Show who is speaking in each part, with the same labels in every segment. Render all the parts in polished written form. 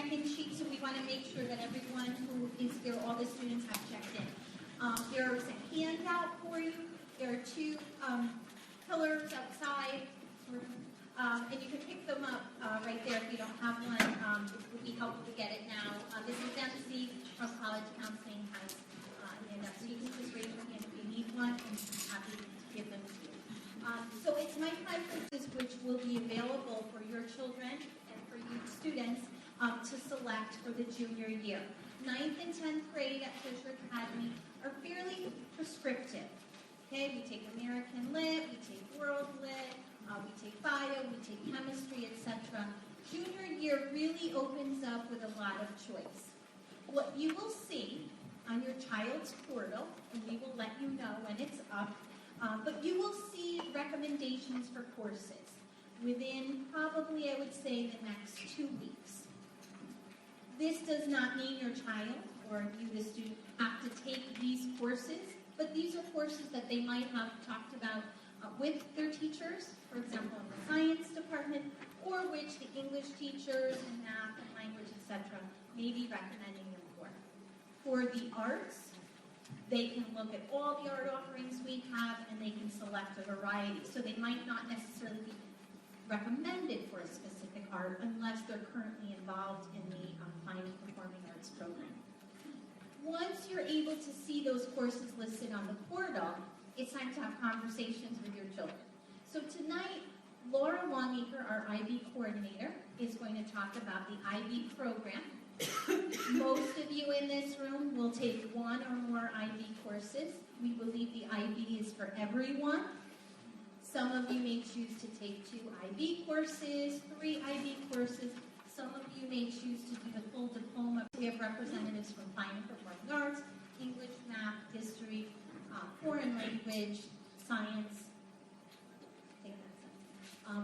Speaker 1: check-in sheet, so we want to make sure that everyone who is here, all the students have checked in. There's a handout for you. There are two pillars outside, and you can pick them up right there if you don't have one. It would be helpful to get it now. Mrs. Dempsey from College Counseling has a handout, so you can just raise your hand if you need one, and I'm happy to give them to you. So it's my conferences which will be available for your children and for you students to select for the junior year. 9th and 10th grade at Cheshire Academy are fairly prescriptive. Okay, we take American Lit, we take World Lit, we take Bio, we take Chemistry, etc. Junior year really opens up with a lot of choice. What you will see on your child's portal, and we will let you know when it's up, but you will see recommendations for courses within probably, I would say, the next 2 weeks. This does not mean your child or you, the student, have to take these courses, but these are courses that they might have talked about with their teachers, for example, in the science department, or which the English teachers and math and language, etc., may be recommending them for. For the arts, they can look at all the art offerings we have, and they can select a variety. So they might not necessarily be recommended for a specific art unless they're currently involved in the fine and performing arts program. Once you're able to see those courses listed on the portal, it's time to have conversations with your children. So tonight, Laura Longacre, our IB coordinator, is going to talk about the IB program. Most of you in this room will take one or more IB courses. We believe the IB is for everyone. Some of you may choose to take 2 IB courses, 3 IB courses. Some of you may choose to do the full diploma. We have representatives from fine and performing arts, English, math, history, foreign language, science.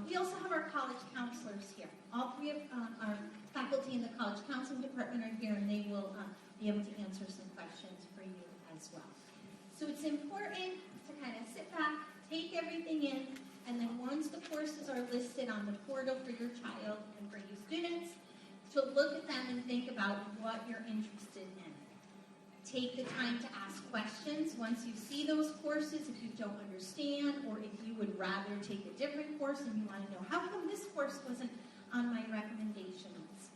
Speaker 1: We also have our college counselors here. All 3 of our faculty in the college counseling department are here, and they will be able to answer some questions for you as well. So it's important to kind of sit back, take everything in, and then once the courses are listed on the portal for your child and for you students, to look at them and think about what you're interested in. Take the time to ask questions once you see those courses, if you don't understand, or if you would rather take a different course and you want to know, how come this course wasn't on my recommendation list?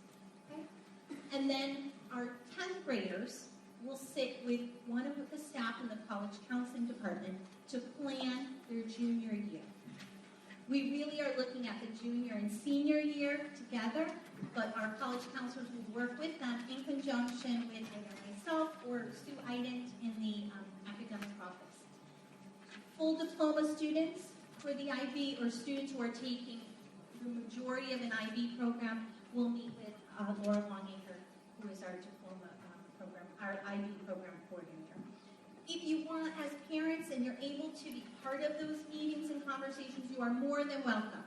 Speaker 1: Okay? And then our 10th graders will sit with one of the staff in the college counseling department to plan their junior year. We really are looking at the junior and senior year together, but our college counselors will work with them in conjunction with either myself or Sue Ident in the academic office. Full diploma students for the IB, or students who are taking the majority of an IB program, will meet with Laura Longacre, who is our diploma program, our IB program coordinator. If you want, as parents, and you're able to be part of those meetings and conversations, you are more than welcome.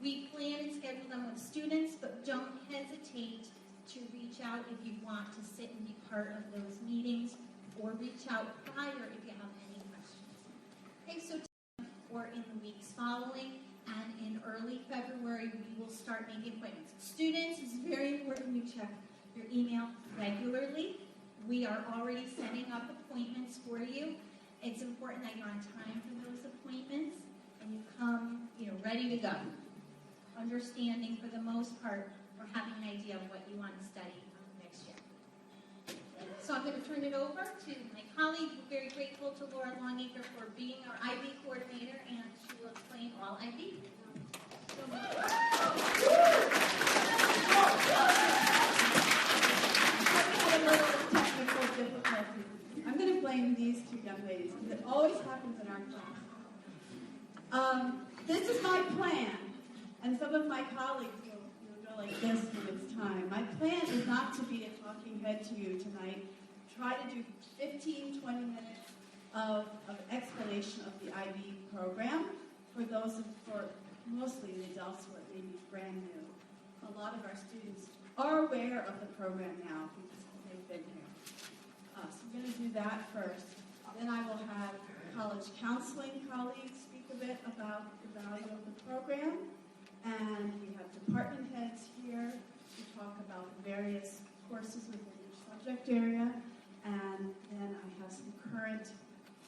Speaker 1: We plan and schedule them with students, but don't hesitate to reach out if you want to sit and be part of those meetings, or reach out prior if you have any questions. Okay, so or in the weeks following, and in early February, we will start making appointments. Students, it's very important you check your email regularly. We are already setting up appointments for you. It's important that you're on time for those appointments and you come, ready to go. Understanding, for the most part, or having an idea of what you want to study next year. So I'm going to turn it over to my colleague. We're very grateful to Laura Longacre for being our IB coordinator, and she will explain all IB.
Speaker 2: I'm going to blame these 2 young ladies, because it always happens in our class. This is my plan, and some of my colleagues will go like this when it's time. My plan is not to be a talking head to you tonight. Try to do 15, 20 minutes of explanation of the IB program for mostly the adults who are maybe brand new. A lot of our students are aware of the program now because they've been here. So we're going to do that first. Then I will have college counseling colleagues speak a bit about the value of the program. And we have department heads here. to talk about the various courses within each subject area, and then I have some current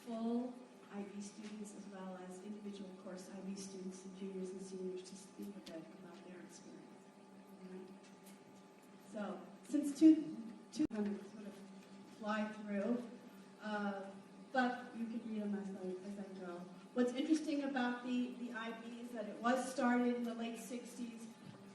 Speaker 2: full IB students as well as individual course IB students and juniors and seniors to speak a bit about their experience. All right. So, since two sort of fly through, but you can read them as I go. What's interesting about the IB is that it was started in the late 60s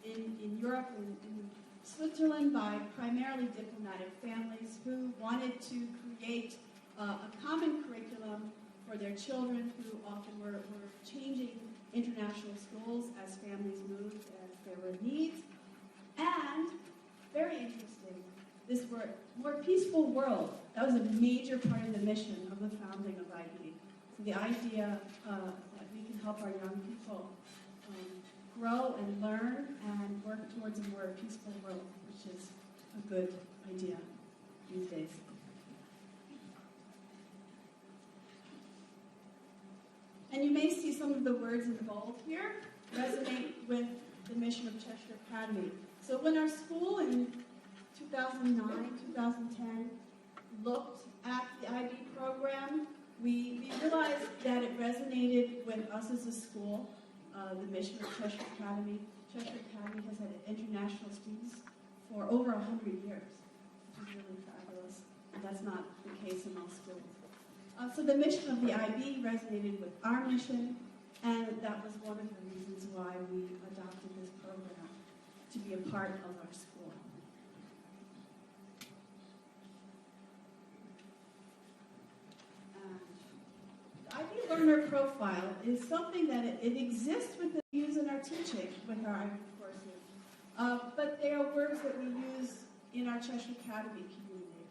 Speaker 2: in Europe and in Switzerland by primarily diplomatic families who wanted to create a common curriculum for their children who often were changing international schools as families moved, as there were needs. And, very interesting, this more peaceful world. That was a major part of the mission of the founding of IB. So the idea that we can help our young people grow and learn and work towards a more peaceful world, which is a good idea these days. And you may see some of the words in bold here resonate with the mission of Cheshire Academy. So when our school in 2009, 2010 looked at the IB program, we realized that it resonated with us as a school, the mission of Cheshire Academy. Cheshire Academy has had international students for over 100 years, which is really fabulous. And that's not the case in all schools. So the mission of the IB resonated with our mission, and that was one of the reasons why we adopted this program to be a part of our school. The IB Learner Profile is something that it exists with the use in our teaching with our IB courses, but they are words that we use in our Cheshire Academy community,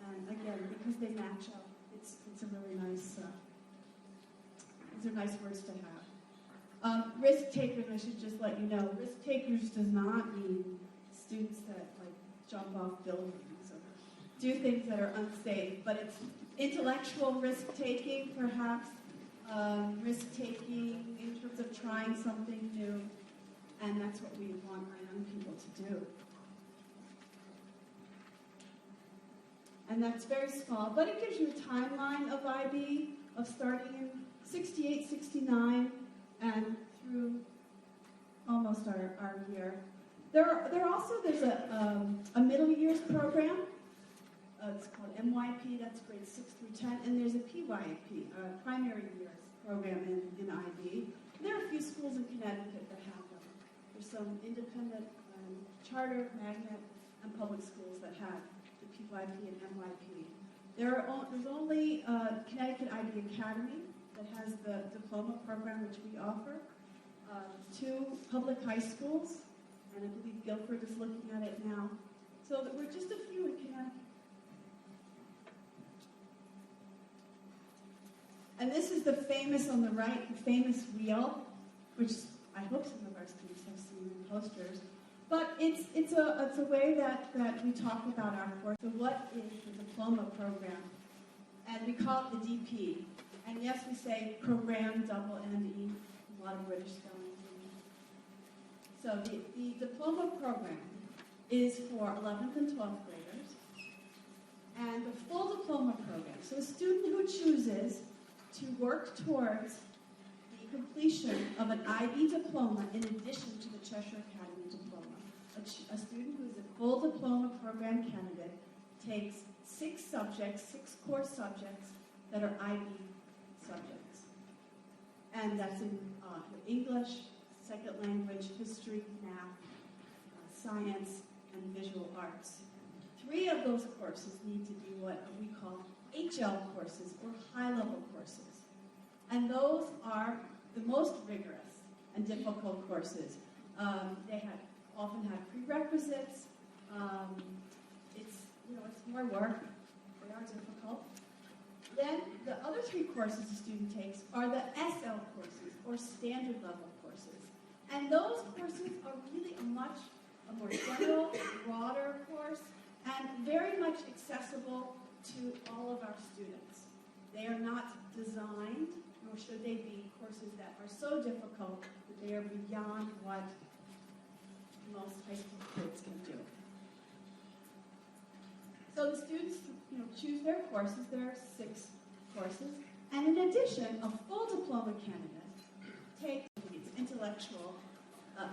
Speaker 2: and again, because they match up. It's a really nice, these are nice words to have. Risk takers, I should just let you know, risk takers does not mean students that jump off buildings or do things that are unsafe, but it's intellectual risk taking, perhaps, risk taking in terms of trying something new, and that's what we want our young people to do. And that's very small, but it gives you a timeline of IB, of starting in 68, 69, and through almost our year. There's a middle years program. It's called MYP, that's grades 6 through 10, and there's a PYP, primary years program in IB. And there are a few schools in Connecticut that have them. There's some independent charter, magnet, and public schools that have PYP and MYP. There's only Connecticut IB Academy that has the Diploma program, which we offer. 2 public high schools, and I believe Guilford is looking at it now. So we're just a few in Connecticut. And this is the famous, on the right, the famous wheel, which I hope some of our students have seen in posters. But it's a way that we talk about our course. So what is the Diploma program? And we call it the DP. And yes, we say program, double M-E, a lot of British spelling. So the Diploma program is for 11th and 12th graders. And the full Diploma program, so a student who chooses to work towards the completion of an IB Diploma in addition to the Cheshire Academy Diploma. A student who is a full Diploma program candidate takes 6 subjects, 6 core subjects that are IB subjects. And that's in English, second language, history, math, science, and visual arts. 3 of those courses need to be what we call HL courses, or high-level courses. And those are the most rigorous and difficult courses. They often have prerequisites. It's more work. They are difficult. Then the other 3 courses a student takes are the SL courses, or standard level courses. And those courses are really a more general, broader course, and very much accessible to all of our students. They are not designed, nor should they be, courses that are so difficult that they are beyond what most high school kids can do. So the students, choose their courses. There are 6 courses. And in addition, a full diploma candidate takes intellectual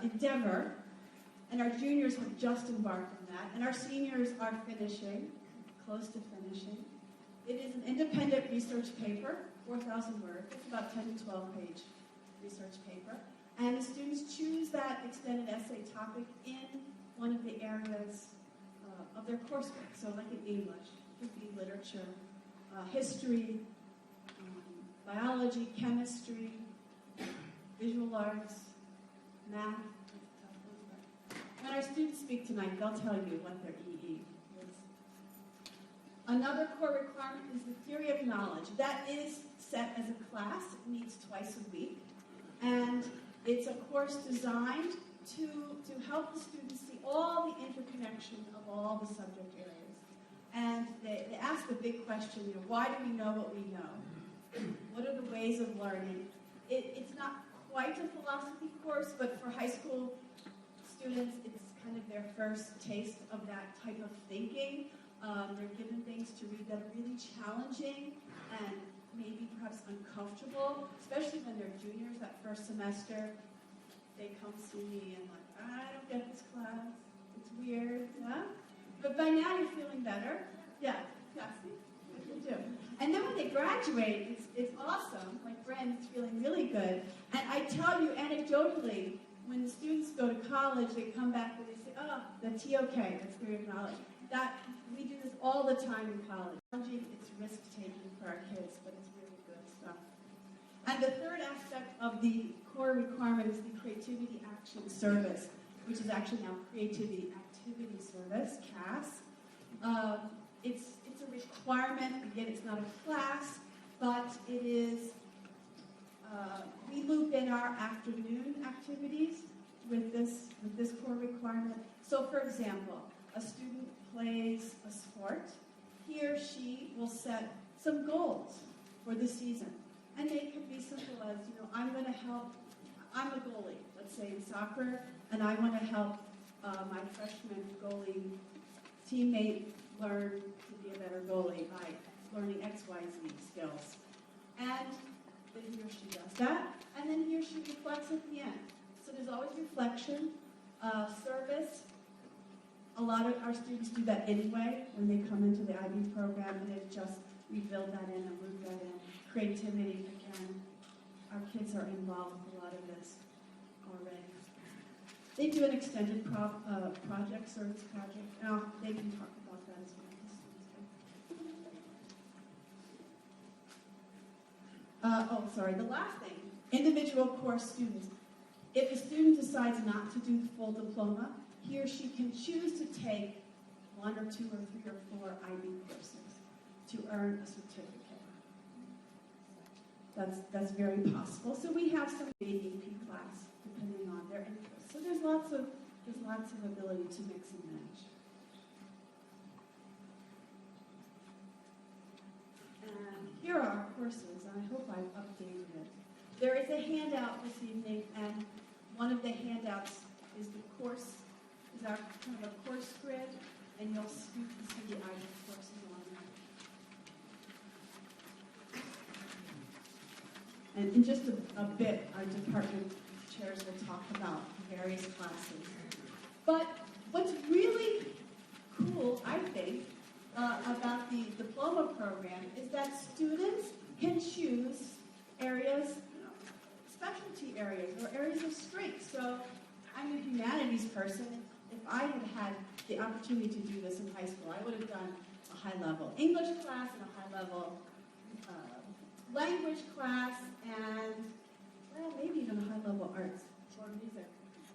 Speaker 2: endeavor, and our juniors have just embarked on that, and our seniors are finishing, close to finishing. It is an independent research paper, 4,000 words. It's about 10 to 12 page research paper. And the students choose that extended essay topic in one of the areas of their coursework. So like in English, it could be literature, history, biology, chemistry, visual arts, math. When our students speak tonight, they'll tell you what their EE is. Another core requirement is the theory of knowledge. That is set as a class. It meets twice a week. And it's a course designed to help the students see all the interconnection of all the subject areas. And they ask the big question, why do we know what we know? What are the ways of learning? It's not quite a philosophy course, but for high school students, it's kind of their first taste of that type of thinking. They're given things to read that are really challenging and maybe perhaps uncomfortable, especially when they're juniors that first semester. They come see me and I don't get this class. It's weird, yeah? But by now you're feeling better. Yeah, see? What do you do? And then when they graduate, it's awesome. Like Brand's feeling really good. And I tell you anecdotally, when the students go to college, they come back and they say, oh, the TOK, that's theory of knowledge. We do this all the time in college. It's risk-taking for our kids, but it's really good stuff. And the third aspect of the core requirement is the Creativity Action Service, which is actually now Creativity Activity Service, CAS. It's a requirement. Again, it's not a class, but it is, we loop in our afternoon activities with this core requirement. So for example, a student plays a sport. He or she will set some goals for the season. And they could be simple as, I'm going to help, I'm a goalie, let's say in soccer, and I want to help my freshman goalie teammate learn to be a better goalie by learning XYZ skills. And then he or she does that, and then he or she reflects at the end. So there's always reflection, service. A lot of our students do that anyway when they come into the IB program, and we build that in and loop that in. Creativity, again, our kids are involved with a lot of this already. They do an extended project, service project. Now, they can talk about that as well. The last thing, individual course students. If a student decides not to do the full diploma, he or she can choose to take 1 or 2 or 3 or 4 IB courses to earn a certificate. That's very possible. So we have some AP class depending on their interest. So there's lots of ability to mix and match. And here are our courses, and I hope I've updated it. There is a handout this evening, and one of the handouts is our kind of a course grid, and you can see the IB courses on there. And in just a bit, our department chairs will talk about various classes. But what's really cool, I think, about the diploma program is that students can choose areas, specialty areas, or areas of strength. So I'm a humanities person. If I had the opportunity to do this in high school, I would have done a high-level English class and a high-level language class, and maybe even a high-level arts or music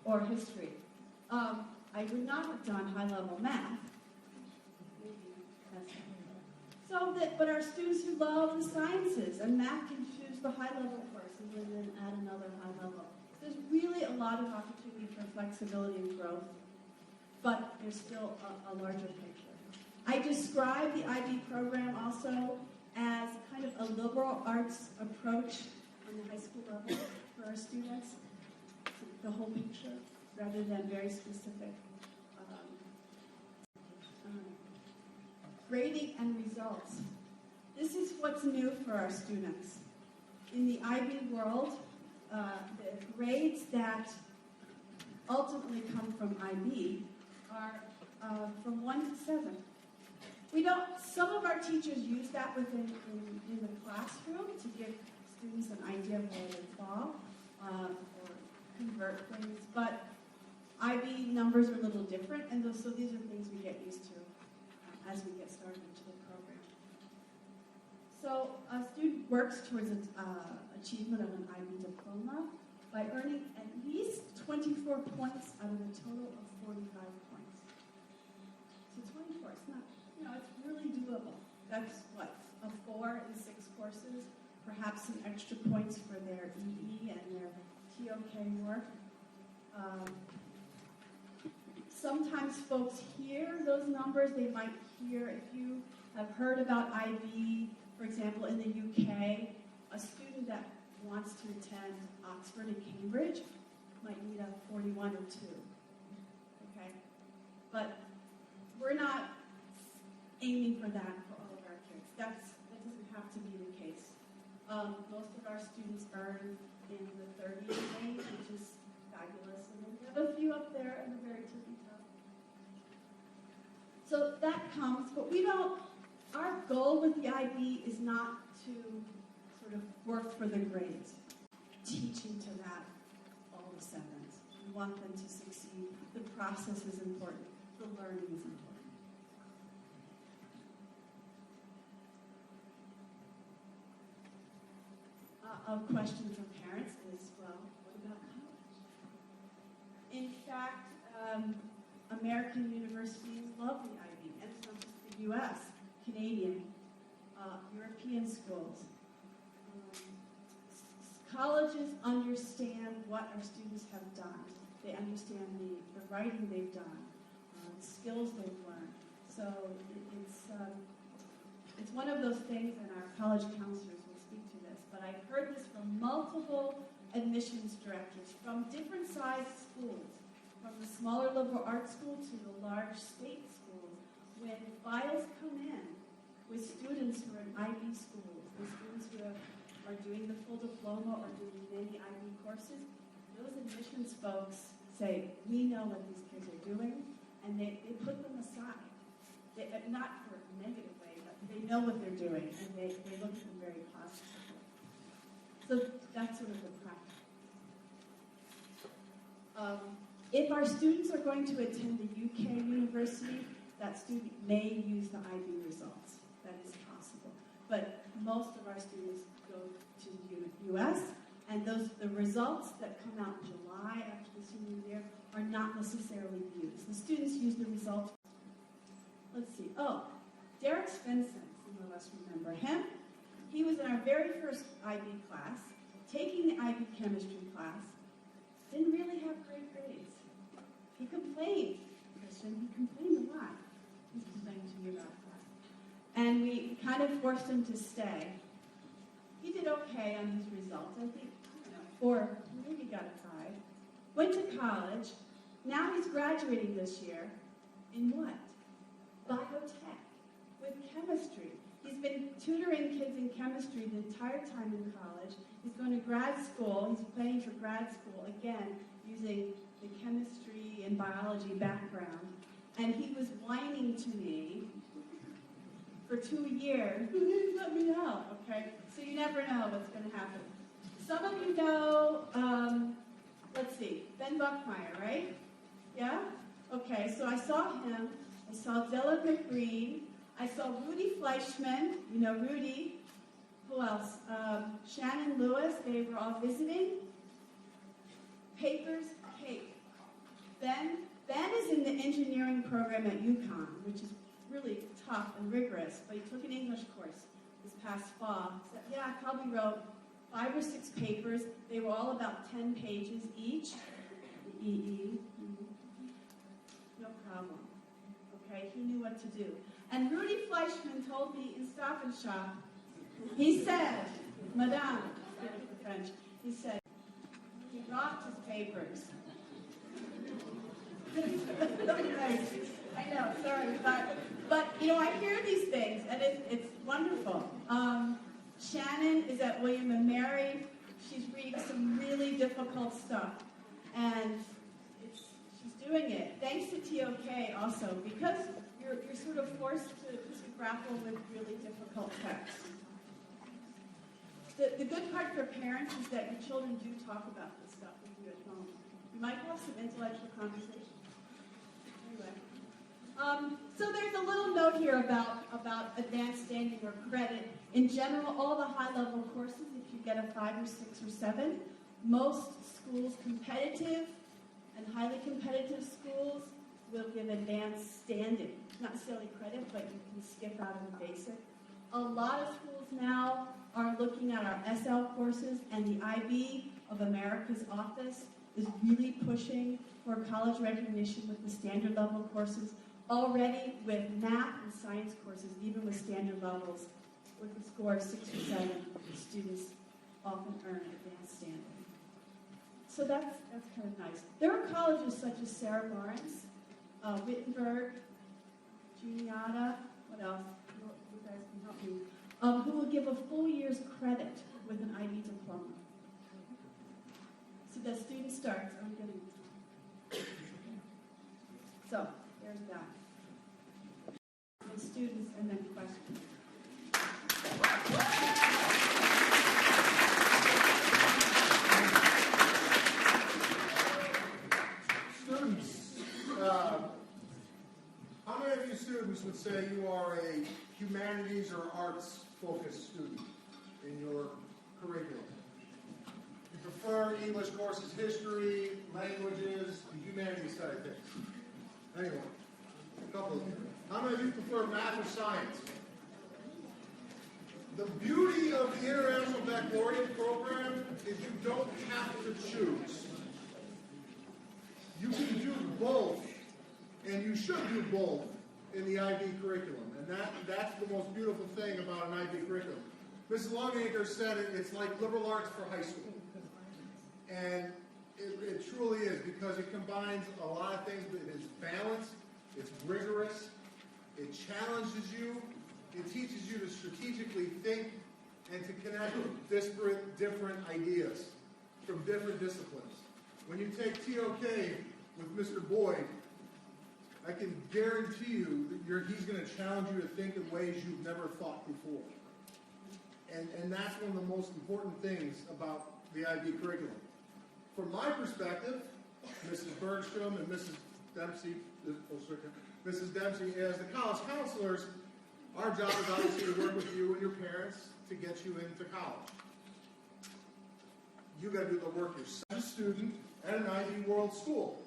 Speaker 2: or history. I would not have done high-level math. But our students who love the sciences and math can choose the high-level courses and then add another high-level. There's really a lot of opportunity for flexibility and growth, but there's still a larger picture. I describe the IB program also as kind of a liberal arts approach on the high school level for our students. The whole picture. rather than very specific. Grading and results. This is what's new for our students. In the IB world, the grades that ultimately come from IB are from 1 to 7. Some of our teachers use that within in the classroom to give students an idea of where they fall or convert things, but IB numbers are a little different, and so these are things we get used to as we get started into the program. So a student works towards achievement of an IB diploma by earning at least 24 points out of a total of 45 points. So 24, it's not, it's really doable. That's what, a 4 in 6 courses, perhaps some extra points for their EE and their TOK work. Sometimes folks hear those numbers. They might hear, if you have heard about IB, for example, in the UK, a student that wants to attend Oxford and Cambridge might need a 41 or 2. Okay? But we're not aiming for that for all of our kids. That doesn't have to be the case. Most of our students earn in the 30s range, which is fabulous. And then we have a few up there in the very tippy top. So that comes, but our goal with the IB is not to sort of work for the grades, teaching to that all the 7s. We want them to succeed. The process is important. The learning is important. A question from parents is, well, what about college? In fact, American universities love the IB, and it's not just the U.S., Canadian, European schools. Colleges understand what our students have done. They understand the writing they've done, the skills they've learned. So it's one of those things, and our college counselors will speak to this, but I've heard this from multiple admissions directors from different sized schools, from the smaller liberal arts school to the large state schools. When files come in with students who are in IB schools, with students who are doing the full diploma or doing many IB courses, those admissions folks say, we know what these kids are doing, and they put them aside. Not for a negative way, but they know what they're doing, and they look at them very positively. So that's sort of the practice. If our students are going to attend a UK university, that student may use the IB results. That is possible. But most of our students go to the US, and the results that come out in July after the senior year are not necessarily used. The students use the results. Let's see. Oh, Derek Svensson, some of us remember him. He was in our very first IB class, taking the IB chemistry class, didn't really have great grades. He complained, Christian, he complained a lot. He's complaining to me about that. And we kind of forced him to stay. He did okay on his results. I think, 4, maybe got a 5. Went to college. Now he's graduating this year. In what? Biotech, with chemistry. He's been tutoring kids in chemistry the entire time in college. He's going to grad school. He's planning for grad school, again, using the chemistry and biology background. And he was whining to me for 2 years. Please let me know, okay? So you never know what's going to happen. Some of you know, let's see, Ben Buckmeyer, right? Yeah? Okay, so I saw him. I saw Della McGreen. I saw Rudy Fleischman. You know Rudy. Who else? Shannon Lewis. They were all visiting. Papers, cake. Ben is in the engineering program at UConn, which is really tough and rigorous, but he took an English course this past fall. So, yeah, I probably wrote 5 or 6 papers. They were all about 10 pages each. The EE. No problem. Okay, he knew what to do. And Rudy Fleischman told me in Stop and Shop, he said, Madame, speaking the French, he said, he rocked his papers. Nice. I know, sorry, but you know, I hear these things, and it's wonderful. Shannon is at William and Mary. She's reading some really difficult stuff, and she's doing it thanks to TOK also, because you're sort of forced to grapple with really difficult texts. The good part for parents is that your children do talk about this stuff with you at home. You might have some intellectual conversation. Anyway, so there's a little note here about advanced standing or credit. In general, all the high-level courses, if you get a 5 or 6 or 7, most schools, competitive and highly competitive schools, will give advanced standing. Not necessarily credit, but you can skip out of the basic. A lot of schools now are looking at our SL courses, and the IB of America's office is really pushing for college recognition with the standard level courses, already with math and science courses, even with standard levels, with a score of 6 or 7, students often earn advanced standing. So that's kind of nice. There are colleges such as Sarah Lawrence, Wittenberg, Juniata, what else? You guys can help me. Who will give a full year's credit with an IB diploma. So the student starts. I'm getting. So there's that. And students, and then questions.
Speaker 3: Students, how many of you students would say you are a humanities or arts-focused student in your curriculum? You prefer English courses, history, languages, the humanities side of things? Anyone? A couple of you. How many of you prefer math or science? The beauty of the International Baccalaureate program is you don't have to choose. You can do both, and you should do both in the IB curriculum. And that's the most beautiful thing about an IB curriculum. Mrs. Longacre said it's like liberal arts for high school. And it truly is, because it combines a lot of things. It is balanced, it's rigorous, it challenges you, it teaches you to strategically think and to connect disparate, different ideas from different disciplines. When you take TOK with Mr. Boyd, I can guarantee you that he's going to challenge you to think in ways you've never thought before. And that's one of the most important things about the IB curriculum. From my perspective, Mrs. Bergstrom and Mrs. Dempsey, as the college counselors, our job is obviously to work with you and your parents to get you into college. You got to do the work yourself as a student at an IB World School.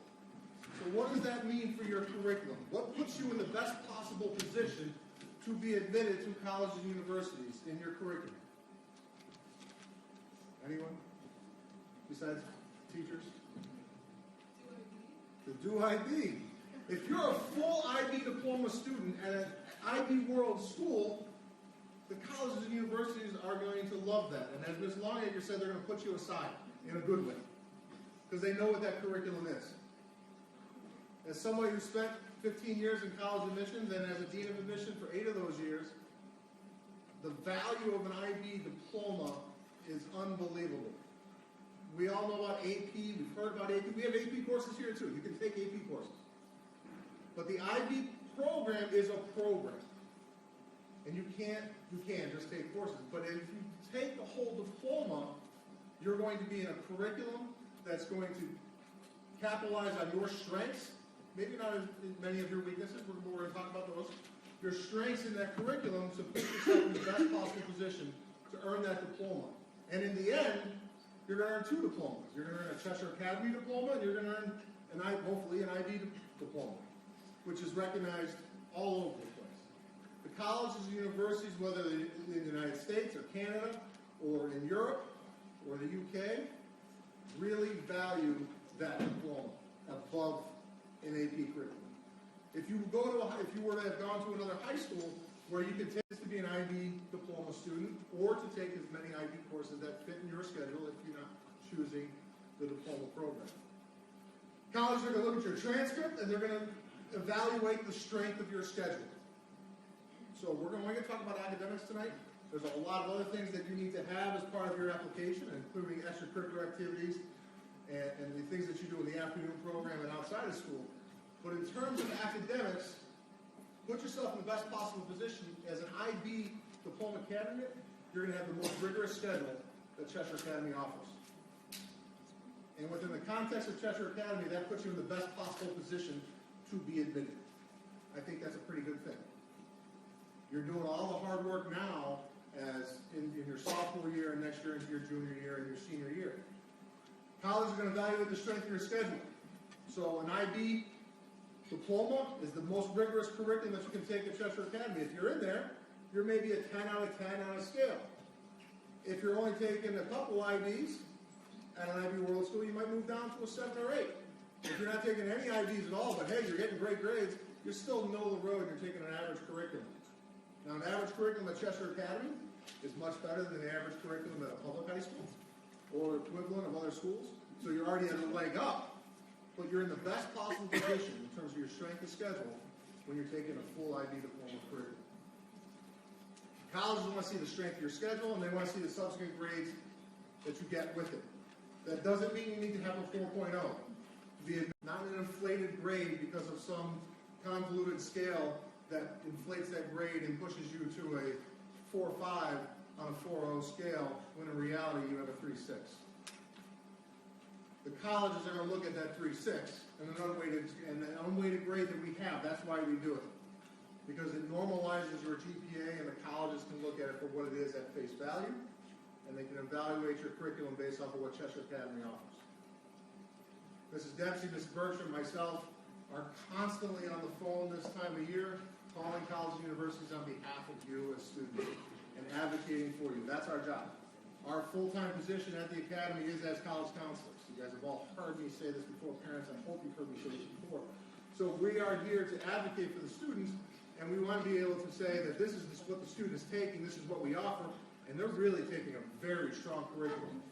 Speaker 3: So what does that mean for your curriculum? What puts you in the best possible position to be admitted to colleges and universities in your curriculum? Anyone? Besides teachers? To do IB. If you're a full IB diploma student at an IB World School, the colleges and universities are going to love that. And as Ms. Longacre said, they're going to put you aside in a good way, because they know what that curriculum is. As somebody who spent 15 years in college admissions and as a dean of admission for 8 of those years, the value of an IB diploma is unbelievable. We all know about AP. We've heard about AP. We have AP courses here too. You can take AP courses. But the IB program is a program. And you can just take courses. But if you take the whole diploma, you're going to be in a curriculum that's going to capitalize on your strengths. Maybe not as many of your weaknesses. We're going to talk about those. Your strengths in that curriculum to put yourself in the best possible position to earn that diploma. And in the end, you're going to earn 2 diplomas. You're going to earn a Cheshire Academy diploma, and you're going to earn, hopefully, an IB diploma, which is recognized all over the place. The colleges and universities, whether in the United States or Canada or in Europe or the UK, really value that diploma above an AP curriculum. If you were to have gone to another high school where you could take this to be an IB diploma student, or to take as many IB courses that fit in your schedule if you're not choosing the diploma program. Colleges are going to look at your transcript and they're going to evaluate the strength of your schedule. So we're going to talk about academics tonight. There's a lot of other things that you need to have as part of your application, including extracurricular activities and the things that you do in the afternoon program and outside of school. But in terms of academics, put yourself in the best possible position. As an IB diploma candidate, you're going to have the most rigorous schedule that Cheshire Academy offers. And within the context of Cheshire Academy, that puts you in the best possible position to be admitted. I think that's a pretty good thing. You're doing all the hard work now as in your sophomore year and next year into your junior year and your senior year. Colleges are going to evaluate the strength of your schedule. So an IB diploma is the most rigorous curriculum that you can take at Cheshire Academy. If you're in there, you're maybe a 10 out of 10 on a scale. If you're only taking a couple IBs at an IB World School, you might move down to a 7 or 8. If you're not taking any IBs at all, but hey, you're getting great grades, you're still middle of the road and you're taking an average curriculum. Now, an average curriculum at Cheshire Academy is much better than the average curriculum at a public high school or equivalent of other schools. So you're already at a leg up, but you're in the best possible position in terms of your strength of schedule when you're taking a full IB diploma curriculum. Colleges want to see the strength of your schedule, and they want to see the subsequent grades that you get with it. That doesn't mean you need to have a 4.0. Not an inflated grade because of some convoluted scale that inflates that grade and pushes you to a 4.5 on a 4.0 scale, when in reality you have a 3.6. The colleges are going to look at that 3.6 and an unweighted grade that we have. That's why we do it. Because it normalizes your GPA, and the colleges can look at it for what it is at face value, and they can evaluate your curriculum based off of what Cheshire Academy offers. Mrs. Dempsey, Mrs. Bergstrom, myself are constantly on the phone this time of year, calling colleges and universities on behalf of you as students and advocating for you. That's our job. Our full-time position at the Academy is as college counselors. You guys have all heard me say this before. Parents, I hope you've heard me say this before. So we are here to advocate for the students, and we want to be able to say that this is what the student is taking, this is what we offer, and they're really taking a very strong curriculum,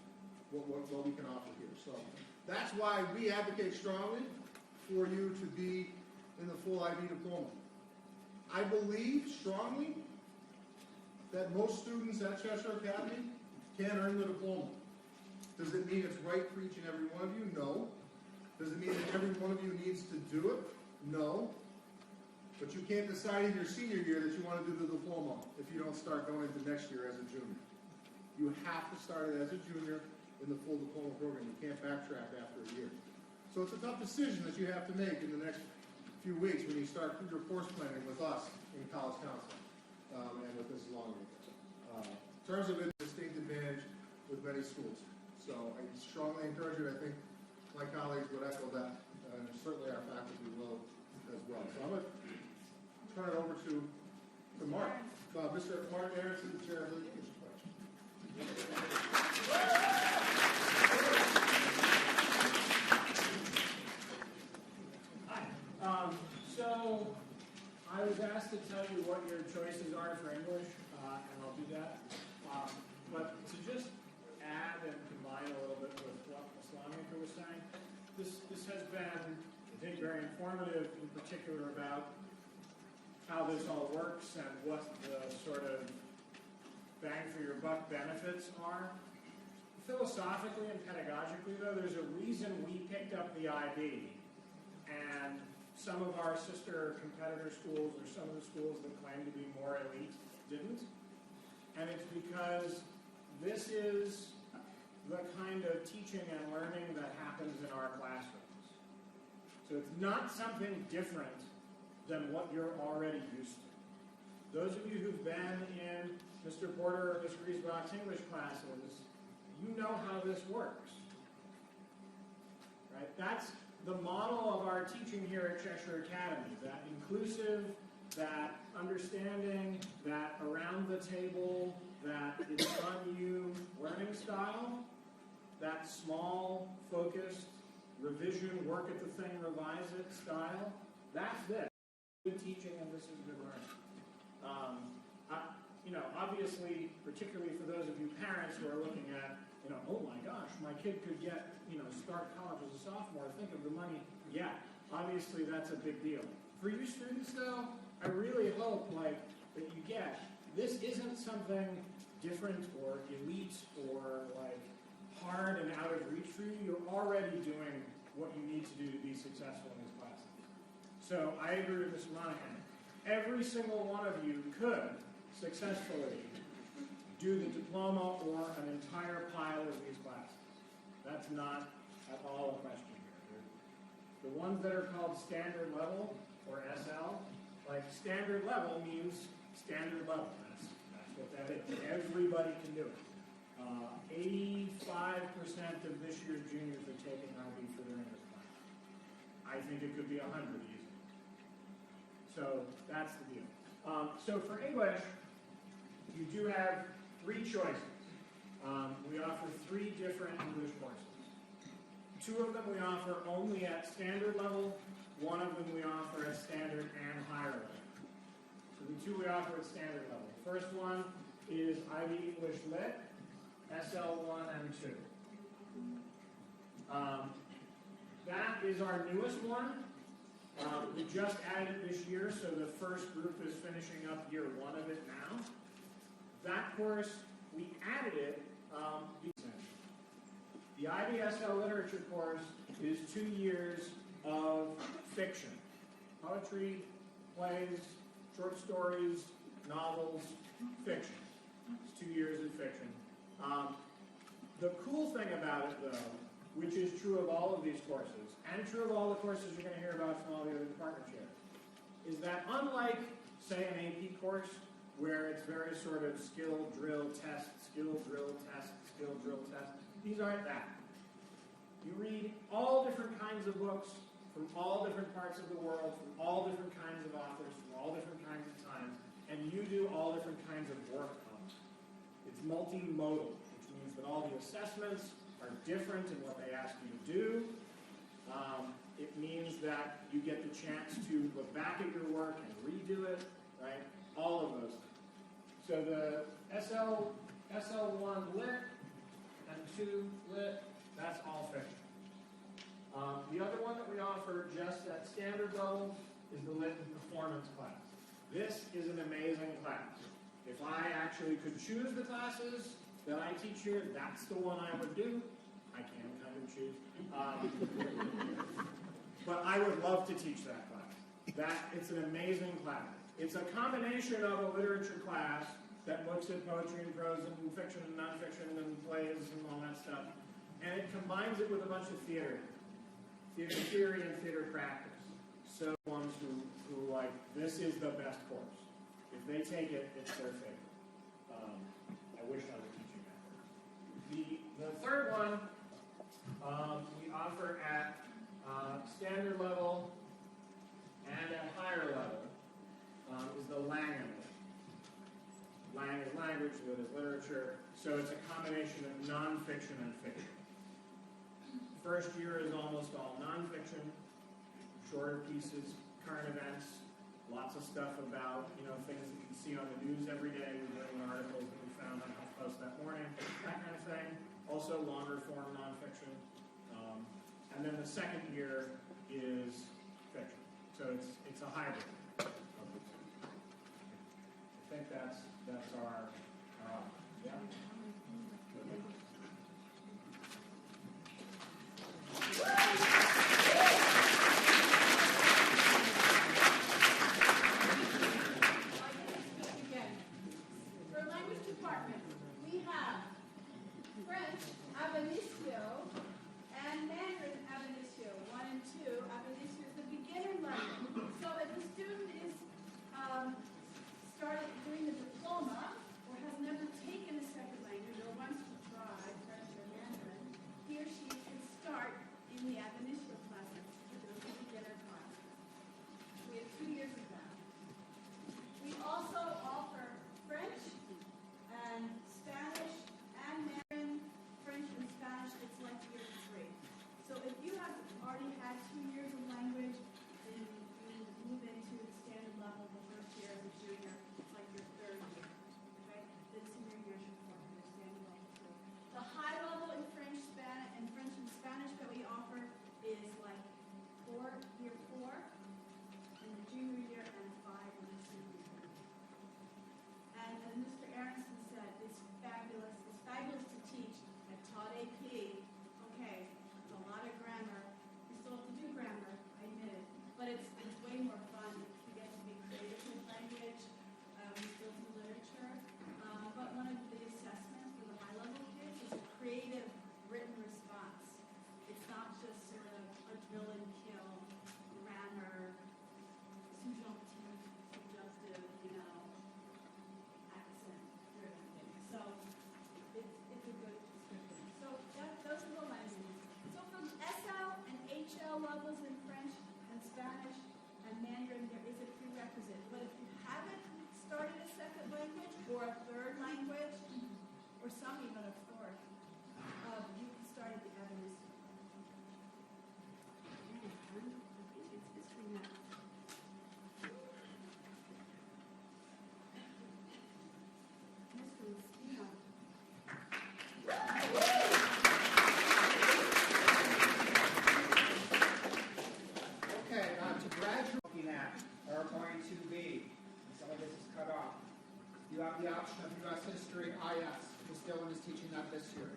Speaker 3: what we can offer here. So that's why we advocate strongly for you to be in the full IB diploma. I believe strongly that most students at Cheshire Academy can earn the diploma. Does it mean it's right for each and every one of you? No. Does it mean that every one of you needs to do it? No. But you can't decide in your senior year that you want to do the diploma if you don't start going into next year as a junior. You have to start it as a junior in the full diploma program. You can't backtrack after a year. So it's a tough decision that you have to make in the next few weeks when you start your course planning with us in college counseling and with Mrs. Longman. In terms of a distinct advantage with many schools. So I strongly encourage you. I think my colleagues would echo that, and certainly our faculty will as well. So I'm going to turn it over to Mark. Mr. Mark Aronson, the Chair of the Education Department.
Speaker 4: Hi. So I was asked to tell you what your choices are for English, and I'll do that. But to just add and combine a little bit with what Ms. Longacre was saying, this has been, I think, very informative, in particular about how this all works and what the sort of bang for your buck benefits are. Philosophically and pedagogically, though, there's a reason we picked up the IB, and some of our sister competitor schools or some of the schools that claim to be more elite didn't. And it's because this is the kind of teaching and learning that happens in our classrooms. So it's not something different than what you're already used to. Those of you who've been in Mr. Porter or Ms. Griesbach's English classes, you know how this works. Right? That's the model of our teaching here at Cheshire Academy, that inclusive, that understanding, that around the table, that it's on you learning style, that small, focused, revision, work at the thing, revise it style. That's this. Good teaching and this is good learning. obviously, particularly for those of you parents who are looking at, oh my gosh, my kid could get, start college as a sophomore, think of the money. Yeah, obviously that's a big deal. For you students though, I really hope that you get, this isn't something different or elite or hard and out of reach for you. You're already doing what you need to do to be successful in these classes. So I agree with Ms. Monahan. Every single one of you could successfully do the diploma or an entire pile of these classes. That's not at all a question here. The ones that are called standard level or SL, standard level means standard level. That's what that is. Everybody can do it. 85% of this year's juniors are taking IB for their English class. I think it could be 100 easily. So that's the deal. So for English, you do have 3 choices. We offer 3 different English courses. 2 of them we offer only at standard level. 1 of them we offer at standard and higher level. So the 2 we offer at standard level. The first one is IB English Lit, SL1 and 2. That is our newest one. We just added it this year, so the first group is finishing up year 1 of it now. That course, we added it. The IBSL literature course is 2 years of fiction. Poetry, plays, short stories, novels, fiction. It's 2 years of fiction. The cool thing about it, though, which is true of all of these courses, and true of all the courses you're going to hear about from all the other department chairs, is that unlike, say, an AP course, where it's very sort of skill, drill, test, skill, drill, test, skill, drill, test, these aren't that. You read all different kinds of books from all different parts of the world, from all different kinds of authors, from all different kinds of times, and you do all different kinds of work on it. It's multimodal, which means that all the assessments are different in what they ask you to do. It means that you get the chance to look back at your work and redo it, right? All of those things. So the SL1 lit and 2 lit, that's all fiction. The other one that we offer just at standard level is the lit and performance class. This is an amazing class. If I actually could choose the classes that I teach here, that's the one I would do. I can kind of choose. But I would love to teach that class. It's an amazing class. It's a combination of a literature class that looks at poetry and prose and fiction and nonfiction and plays and all that stuff. And it combines it with a bunch of theater theory and theater practice. So ones who like, this is the best course. If they take it, it's their favorite. I wish I was teaching that course. The third one we offer at standard level and at higher level is the Lang and Lit. Lang is language, Lit is literature, so it's a combination of nonfiction and fiction. First year is almost all nonfiction, shorter pieces, current events, lots of stuff about things that you can see on the news every day. We're doing articles that we found on HuffPost that morning, that kind of thing. Also longer form nonfiction. And then the second year is fiction. So it's a hybrid of the two. I think that's our yeah.
Speaker 2: For language department, we have French ab initio and Mandarin ab initio 1 and 2. Ab initio is the beginner level. So if a student is started doing the diploma or
Speaker 5: is teaching that this year.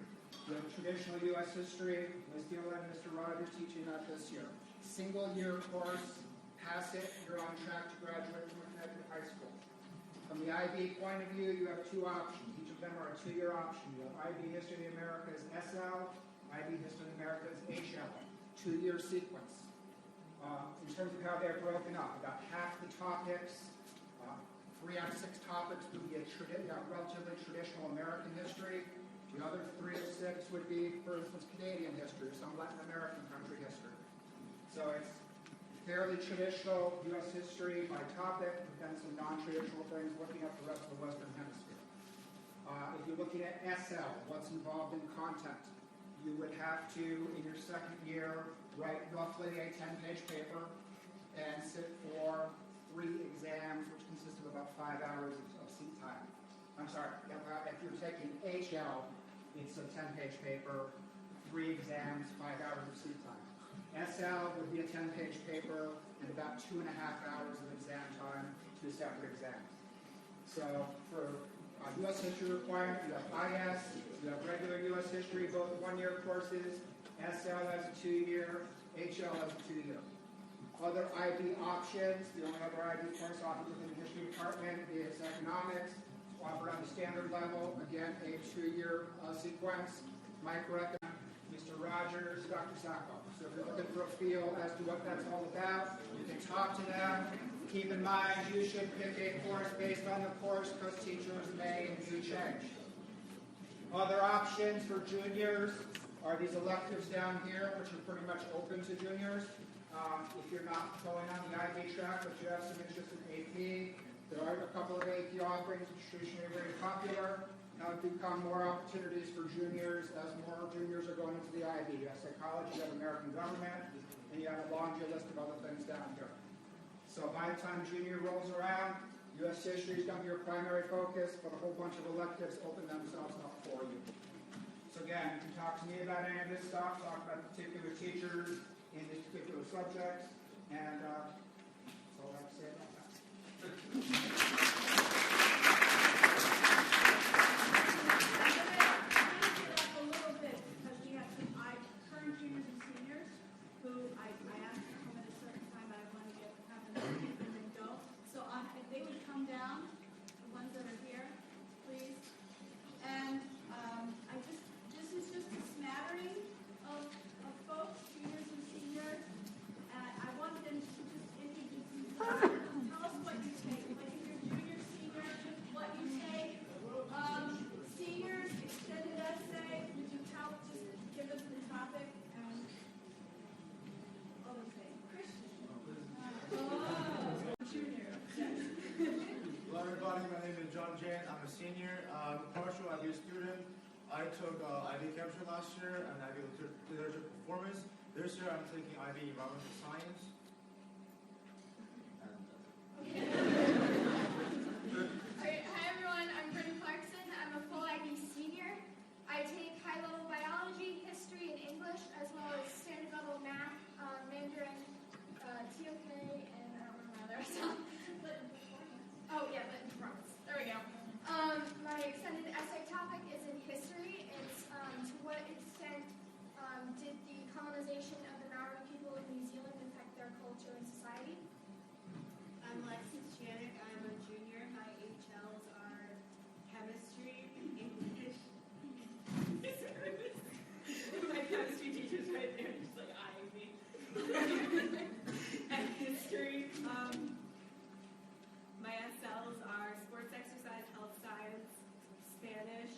Speaker 5: You have traditional U.S. history, Ms. Dillon and Mr. Rogers teaching that this year. Single year course, pass it, you're on track to graduate from Connecticut High School. From the IB point of view, you have two options. Each of them are a 2-year option. You have IB History of the Americas SL, IB History of the Americas HL, 2-year sequence. In terms of how they're broken up, about half the topics, 3 out of 6 topics would be a relatively traditional American history. The other 3 of 6 would be, for instance, Canadian history, or some Latin American country history. So it's fairly traditional U.S. history by topic, but then some non-traditional things looking at the rest of the Western Hemisphere. If you're looking at SL, what's involved in content, you would have to, in your second year, write roughly a 10-page paper and sit for 3 exams, which consist of about 5 hours of seat time. I'm sorry, if you're taking HL, it's a 10-page paper, 3 exams, 5 hours of seat time. SL would be a 10-page paper and about 2.5 hours of exam time, 2 separate exams. So for U.S. history requirement, you have IS, you have regular U.S. history, both 1-year courses, SL as a 2-year, HL as a 2-year. Other IB options, the only other IB course offered within the history department is economics, offered on the standard level, again, a 2-year sequence, microeconomics, Mr. Rogers, Dr. Sacco. So if you're looking for a feel as to what that's all about, you can talk to them. Keep in mind, you should pick a course based on the course because teachers may and do change. Other options for juniors are these electives down here, which are pretty much open to juniors. If you're not going on the IB track, but you have some interest in AP, there are a couple of AP offerings which are traditionally very popular. Now become more opportunities for juniors as more juniors are going into the IB. You have psychology, you have American government, and you have a laundry list of other things down here. So by the time junior rolls around, U.S. history is going to be your primary focus, but a whole bunch of electives open themselves up for you. So again, you can talk to me about any of this stuff, talk about particular teachers in these particular subjects, and that's all I have to say about that.
Speaker 2: A little bit because we have some current juniors and seniors who I asked to come at a certain time, but I want to have them and then go. So if they would come down, the ones that are here, please. And this is just a smattering of folks, juniors and seniors. And I want them to just introduce themselves. Tell us what you take. Like if you're junior, senior, just what you take. Seniors, extended essay. Would you just give us the topic and all those things. Christian. Junior.
Speaker 6: Hello everybody, my name is John Jane. I'm a senior. I'm a partial IB student. I took IB chemistry last year and IB literature performance. This year I'm taking IB environmental science.
Speaker 7: Hi everyone, I'm Brittany Clarkson. I'm a full IB senior. I take high-level biology, history, and English, as well as standard-level math, Mandarin, TOK, and I don't remember the rest. Latin performance. There we go. My extended essay topic is in history. It's to what extent did the colonization of the Maori people of New Zealand affect their culture and society?
Speaker 8: I'm Lexi Janik. I'm a junior. My HLs are chemistry, English. My chemistry teacher's right there, just like eyeing me. And history. My SLs are sports exercise, health science, Spanish,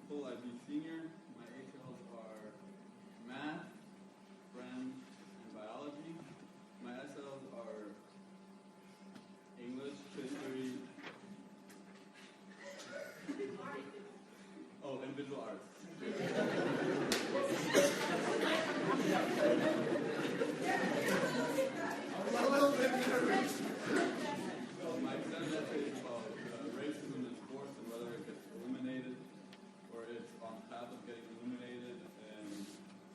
Speaker 9: full IB senior. My HLs are math, French, and biology. My SLs are English, history. Oh, and visual arts. My extended essay is about racism in sports and whether it gets eliminated or it's on path of getting eliminated, and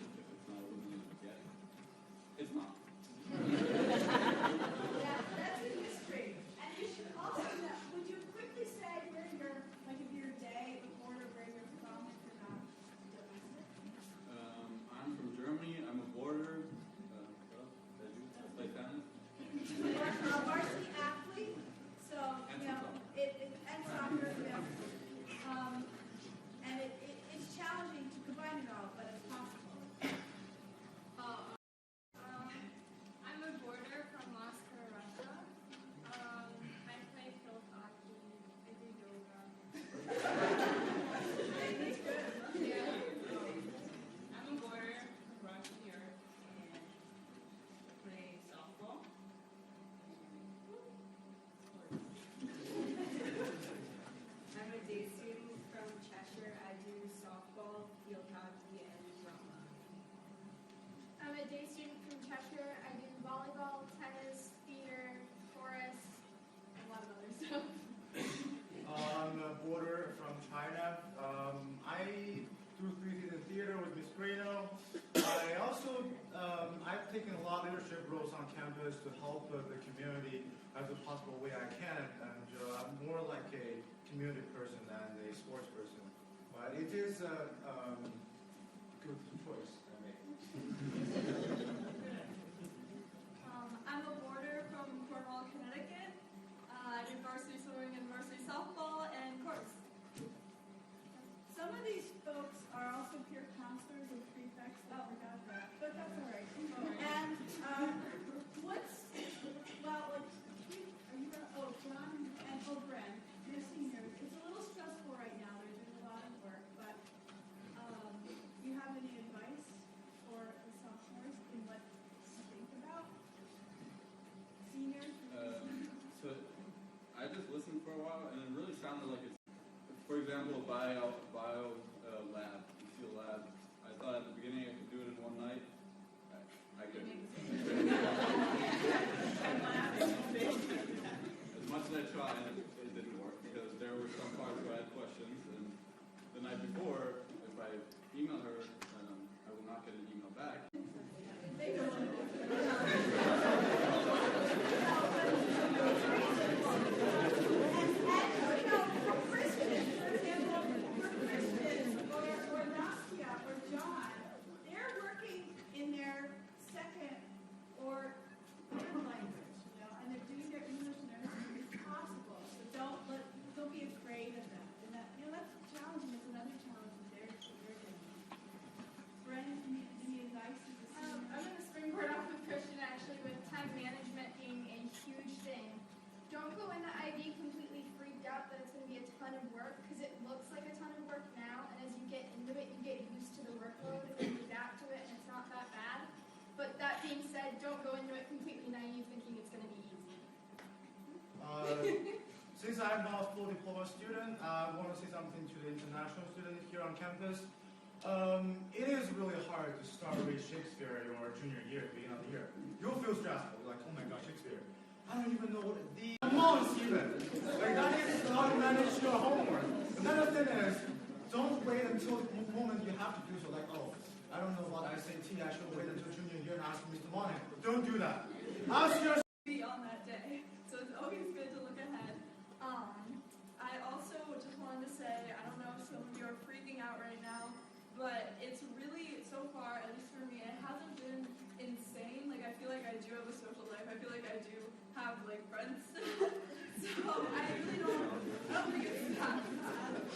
Speaker 9: if it's not eliminated yet, it's not.
Speaker 2: Yeah, that's in history. And you should also know, would you quickly say where your, like if your day, the border, where you're from, if you're not domestic?
Speaker 9: I'm from Germany. I'm a border. I play tennis.
Speaker 2: You're a varsity athlete, so, you know, and soccer, yeah. And it's challenging to combine it all, but it's possible.
Speaker 7: I'm a boarder from Moscow, Russia. I play field hockey. I do yoga.
Speaker 2: That's good.
Speaker 7: Yeah. I'm a boarder from here and play softball.
Speaker 8: I'm a day student from Cheshire. I do softball, field hockey, and drama.
Speaker 7: I'm a day student from Cheshire. I do volleyball, tennis, theater, chorus, and a lot of other stuff.
Speaker 6: I'm a boarder from China. I do 3 seasons theater with Miss Grano. I also, I've taken a lot of leadership roles on campus to help the community as a possible way I can. And I'm more like a community person than a sports person. But it is a good choice I made.
Speaker 10: I'm a boarder from Cornwall, Connecticut. I do varsity swimming and varsity softball and chorus.
Speaker 2: Some of these folks are also peer counselors or prefects. I forgot that, but that's all right. And what's, well, like, are you gonna, oh, John and Bren, you're seniors. It's a little stressful right now. They're doing a lot of work, but do you have any advice for the sophomores in what to think about? Seniors?
Speaker 9: So I just listened for a while, and it really sounded like it's, for example, a bio lab, field lab. I thought at the beginning I could do it in one night. I couldn't. As much as I tried, it didn't work because there were some parts where I had questions, and the night before, if I email her, I will not get an email back.
Speaker 2: They're working in their second or third language, you know, and they're doing their English and their history. It's possible. So don't be afraid of that. And that, you know, that's challenging. It's another challenge that they're doing. Brennan, any advice to the
Speaker 7: I'm going to springboard off of Christian actually with time management being a huge thing. Don't go into IB completely freaked out that it's going to be a ton of work because it looks like a ton of work now, and as you get into it, you get used to the workload and you adapt to it, and it's not that bad. But that being said, don't go into it completely naive thinking it's going to be easy.
Speaker 6: Since I'm not a full diploma student, I want to say something to the international students here on campus. It is really hard to start with Shakespeare in your junior year, beginning of the year. You'll feel stressful, like, oh my god, Shakespeare. I don't even know what the months even. Like, that is how you manage your homework. Another thing is, don't wait until the moment you have to do so, like, oh, I don't know what SAT, I should wait until junior year and ask Mr. Monahan. Don't do that. Ask your
Speaker 10: Be on that day, so it's always good to look ahead. I also just wanted to say, I don't know if some of you are freaking out right now, but it's really, so far, at least for me, it hasn't been insane. Like, I feel like I do have a social life. I feel like I do have, like, friends. So I really don't think it's that bad.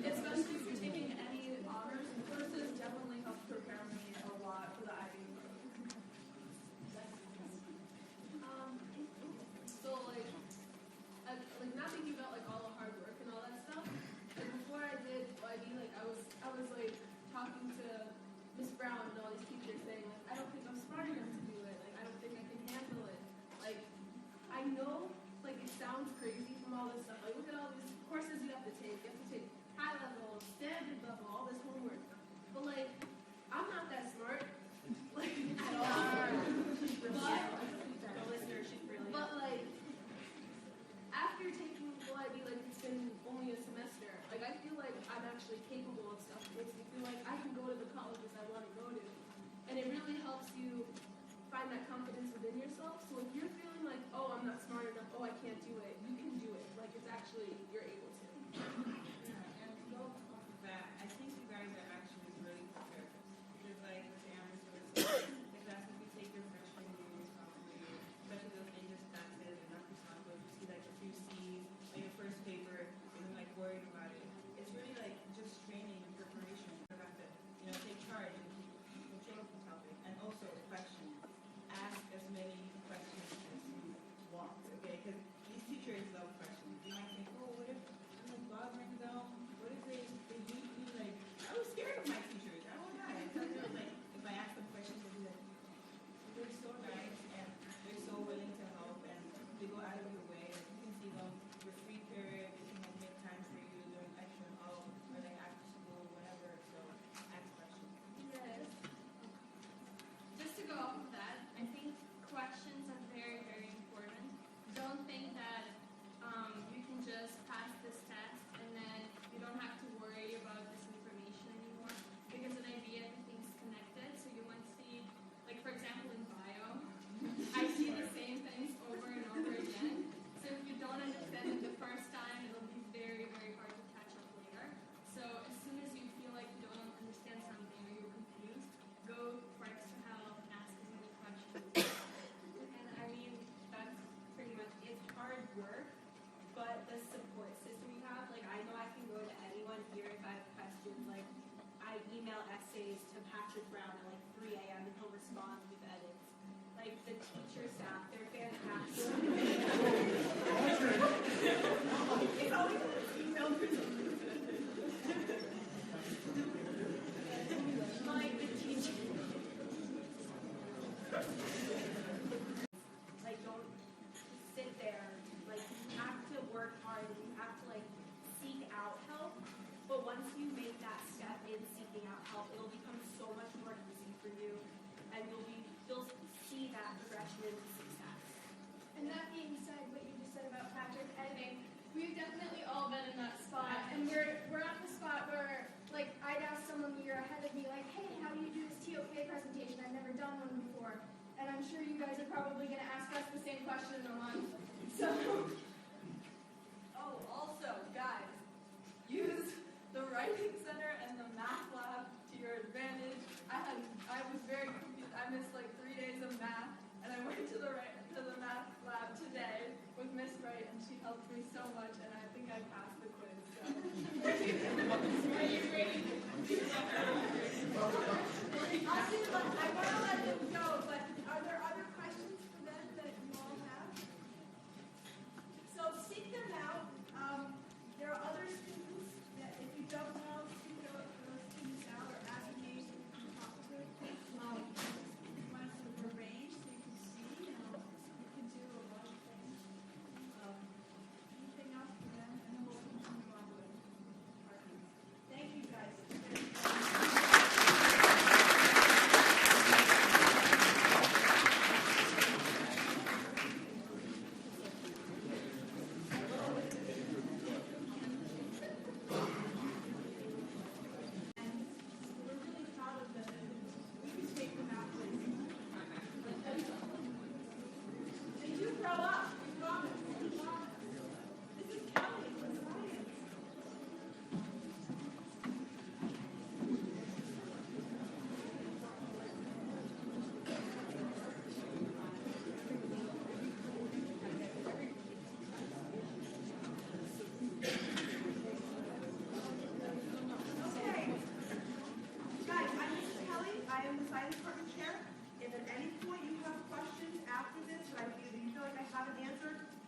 Speaker 10: Especially if you're taking any honors courses, definitely helps prepare me a lot for the IB program.
Speaker 11: So like not thinking about like all the hard work and all that stuff. Like before I did IB, like
Speaker 10: all this stuff. Like, look at all these courses you have to take. You have to take high level, standard level, all this homework. But like, I'm not that smart. Like, at all. But like, after taking full IB, like it's been only a semester. Like I feel like I'm actually capable of stuff. It makes me feel like I can go to the colleges I want to go to, and it really helps you find that confidence within yourself. So if you're feeling like, oh, I'm not smart enough, oh, I can't do it, you can do it. Like it's actually you're able to.
Speaker 11: Yeah, and to go off of that, I think you guys are actually really prepared. Because like Mr. Anderson was saying, the classes you take your freshman year, sophomore year, especially those English classes and not responsible, you see like a few C's on your first paper, and then like worried about it. It's really like just training and preparation. You have to, take charge and control the topic. And also questions. Ask as many questions as you want, okay? Because these teachers love questions. You might think, oh, what if I'm like bothering them? What if they beat me? Like, I was scared of my teachers. I won't lie. Sometimes, like, if I ask them questions, they'll be like, they're so nice and they're so willing to help and they go out of your way. And you can see them your free period. They can like make time for you during extra help or like after school, whatever. So ask questions.
Speaker 7: Yes. Just to go off of that, I think questions are very, very important. Don't think that you can just pass this test and then you don't have to worry about this information anymore. Because in IB, everything's connected. So you won't see, like for example, in bio, I see the same things over and over again. So if you don't understand it the first time, it'll be very, very hard to catch up later. So as soon as you feel like you don't understand something or you're confused, go for extra help, ask as many questions. And I mean, that's pretty much, it's hard work, but the support system you have, like I know I can go to anyone here if I have questions. Like I email essays to Patrick Brown at like 3 a.m. and he'll respond with edits. Like the teacher staff, they're fantastic. It's always an email for some reason. Like the teacher. Like don't sit there. Like you have to work hard and you have to like seek out help. But once you make that step in seeking out help, it'll become so much more easy for you, and you'll see that progression into success.
Speaker 10: And that being said, what you just said about Patrick editing, we've definitely all been in that spot, and we're at the spot where, like, I'd ask someone a year ahead of me, like, hey, how do you do this TOK presentation? I've never done one before, and I'm sure you guys are probably going to ask us the same question in a month. So, oh, also, guys, use the writing center and the math lab to your advantage. I was very confused. I missed like 3 days of math, and I went to the math lab today with Miss Wright, and she helped me so much, and I think I passed the quiz. So. Are you ready? I want to let them go, but are there other questions for them that you all have? So seek them out. There are other students that if you don't know, seek those students out or ask me so you can talk to.
Speaker 2: You want to arrange so you can see, you can do a lot of things. Anything else for them? And then we'll continue on with partners. Thank you guys.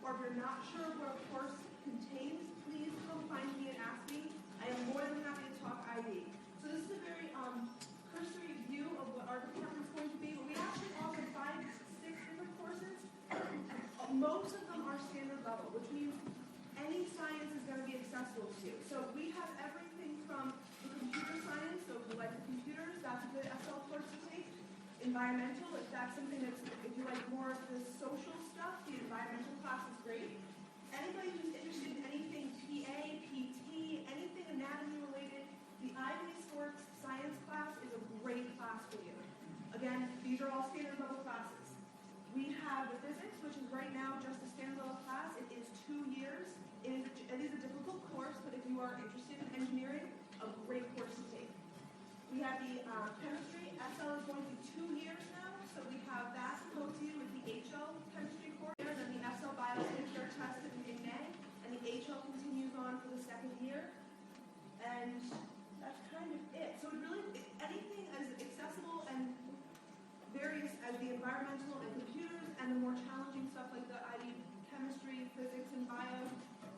Speaker 12: or if you're not sure what a course contains, please come find me and ask me. I am more than happy to talk IB. So this is a very cursory view of what our department is going to be, but we actually offer 5, 6 different courses. Most of them are standard level, which means any science is going to be accessible to you. So we have everything from the computer science, so if you like the computers, that's a good SL course to take. Environmental, if that's something that's, if you like more of the social stuff, the environmental class is great. Anybody who's interested in anything PA, PT, anything anatomy related, the Ivy Sports Science class is a great class for you. Again, these are all standard level classes. We have the physics, which is right now just a standard level class. It is 2 years. It is a difficult course, but if you are interested in engineering, a great course to take. We have the chemistry. SL is going to 2 years now, so we have that to go to you with the HL chemistry course, and then the SL bio is their test in May, and the HL continues on for the 2nd year. And that's kind of it. So it really, anything as accessible and various as the environmental and computers and the more challenging stuff like the IB chemistry, physics, and bio,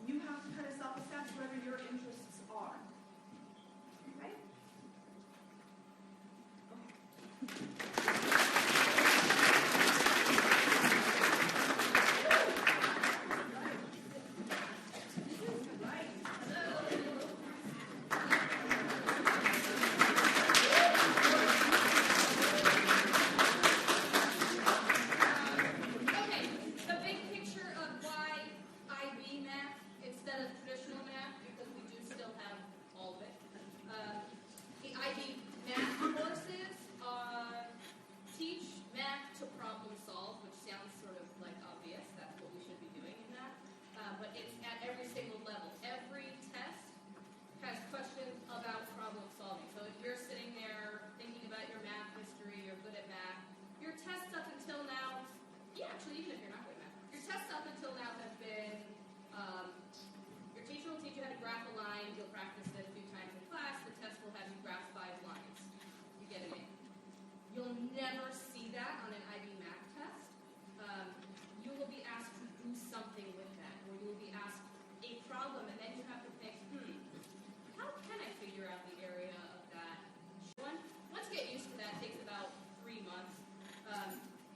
Speaker 12: you have to kind of self-assess whatever your interests are. Okay?
Speaker 13: Okay, the big picture of why IB math instead of traditional math, because we do still have all of it. The IB math courses teach math to problem solve, which sounds sort of like obvious. That's what we should be doing in that. But it's at every single level. Every test has questions about problem solving. So if you're sitting there thinking about your math history, you're good at math, your tests up until now, actually, even if you're not good at math, your tests up until now have been, your teacher will teach you how to graph a line, you'll practice it a few times in class, the test will have you graph 5 lines. You get it in. You'll never see that on an IB math test. You will be asked to do something with that, or you will be asked a problem, and then you have to think, how can I figure out the area of that? Once you get used to that, it takes about 3 months.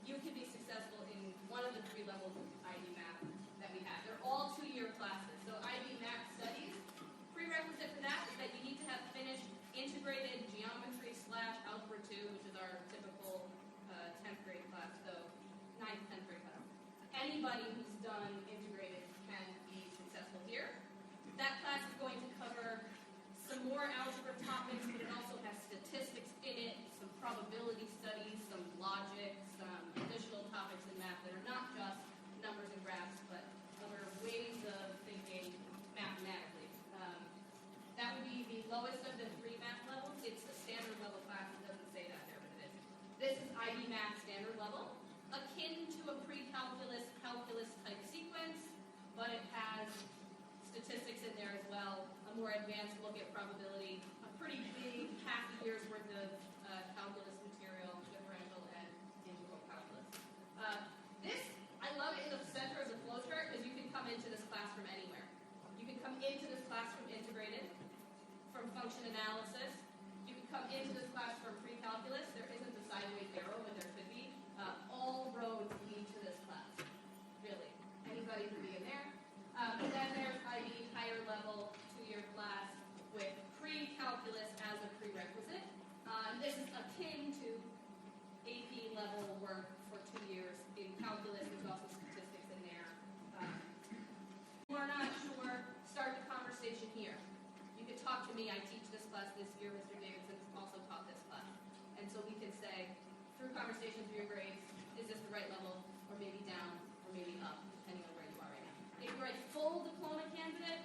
Speaker 13: You can be successful in one of the 3 levels of IB math that we have. They're all 2-year classes. So IB math studies, prerequisite for that is that you need to have finished integrated geometry / algebra 2, which is our typical 10th grade class, so 9th, 10th grade class. Anybody who's done integrated can be successful here. That class is going to cover some more algebra topics, but it also has statistics in it, some probability studies, some logic, some additional topics in math that are not just numbers and graphs, but other ways of thinking mathematically. That would be the lowest of the 3 math levels. It's a standard level class. It doesn't say that there, but it is. This is IB math standard level, akin to a pre-calculus, calculus type sequence, but it has statistics in there as well, a more advanced look at probability, a pretty big half a year's worth of calculus material, differential and integral calculus. I love it in the center of the flowchart because you can come into this class from anywhere. You can come into this class from integrated, from function analysis. You can come into this class from pre-calculus. There isn't a sideways arrow, but there could be. All roads lead to this class, really. Anybody can be in there. And then there's IB higher level 2-year class with pre-calculus as a prerequisite. This is akin to AP level work for 2 years. In calculus, there's also statistics in there. If you are not sure, start the conversation here. You can talk to me. I teach this class this year. Mr. Davidson also taught this class. And so we can say, through conversations of your grades, is this the right level, or maybe down, or maybe up, depending on where you are right now. If you're a full diploma candidate,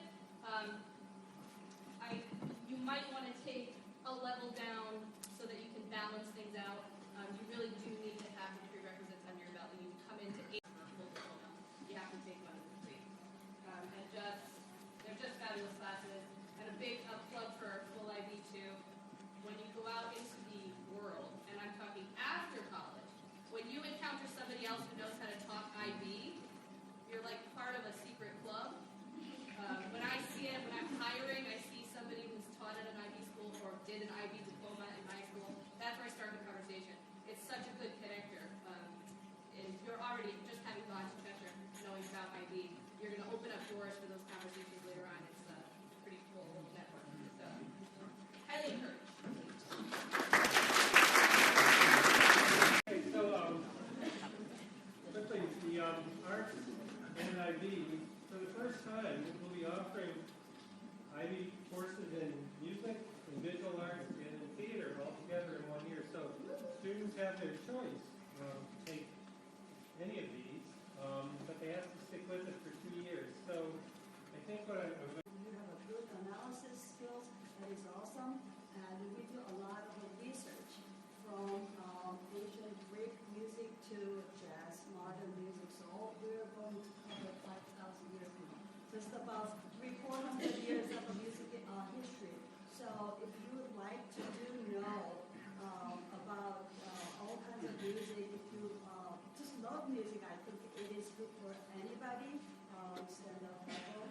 Speaker 13: you might want to take a level down so that you can balance things out. You really do need to have the prerequisites under your belt. When you come into a full diploma, you have to take 1 of the 3. They're just fabulous classes. And a big plug for full IB too. When you go out into the world, and I'm talking after college, when you encounter somebody else who knows how to talk IB,
Speaker 14: time, we'll be offering IB courses in music, in visual arts, and in theater all together in 1 year. So students have their choice to take any of these, but they have to stick with it for 2 years. So I think what I'm going to
Speaker 15: You have a good analysis skills that is awesome, and we do a lot of research from ancient Greek music to jazz, modern music. So we're going to cover 5,000 years now. Just about 300-400 years of music history. So if you would like to know about all kinds of music, if you just love music, I think it is good for anybody, stand-up level.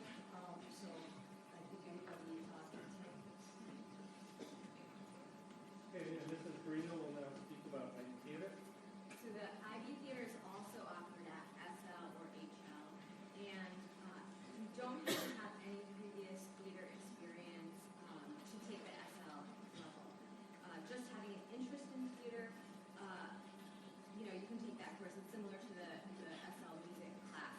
Speaker 15: So I think anybody can take this.
Speaker 14: Okay, and Mrs. Carino will now speak about IB theater.
Speaker 16: So the IB theater is also offered at SL or HL, and you don't have to have any previous theater experience to take the SL level. Just having an interest in theater, you can take that course. It's similar to the SL music class.